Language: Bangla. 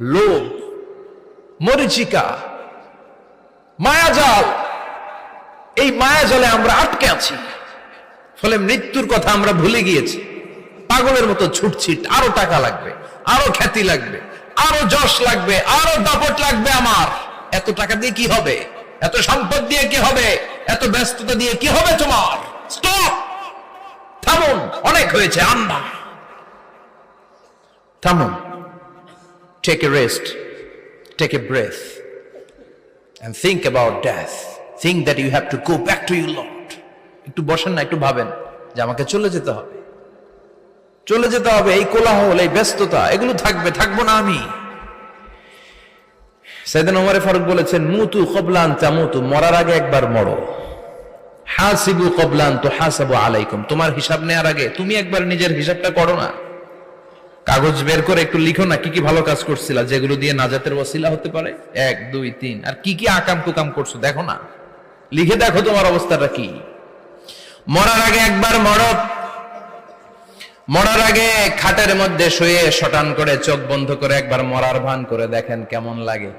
লোভ, মরিচিকা, মায়াজাল। এই মায়াজালে আমরা আটকে আছি, ফলে মৃত্যুর কথা আমরা ভুলে গিয়েছি। পাগলের মতো ছুটছি, আরো টাকা লাগবে, আরো খ্যাতি লাগবে, আরো যশ লাগবে, আরো দাপট লাগবে। আমার এত টাকা দিয়ে কি হবে? এত সম্পদ দিয়ে কি হবে? এত ব্যস্ততা দিয়ে কি হবে তোমার? স্টপ, থামুন, অনেক হয়েছে। আন্না, থামুন। Take a rest, take a breath and think about death. Think that you have to go back to your Lord. একটু বসেন না, একটু ভাবেন যে আমাকে চলে যেতে হবে, চলে যেতে হবে। এই কোলাহল, এই ব্যস্ততা, এগুলো থাকবে, থাকবো না আমি। সাইয়েদনা ওমর ফারুক বলেছেন, মুতু ক্বাবলা আন তামুতু, মরার আগে একবার মরো। হাসিবু ক্বাবলা আন তুহাসাবু আলাইকুম, তোমার হিসাব নেওয়ার আগে তুমি একবার নিজের হিসাবটা করো না। কাগজ বের করে একটু লিখো না কি কি ভালো কাজ করছিলা, যেগুলো দিয়ে নাজাতের ওসিলা হতে পারে। 1 2 3, আর কি কি আকাম কুকাম করছো দেখো না, লিখে দেখো তোমার অবস্থাটা কি। মরার আগে একবার মরো। মরার আগে খাটের মধ্যে শুয়ে শটান করে চোখ বন্ধ করে একবার মরার ভান করে দেখেন কেমন লাগে।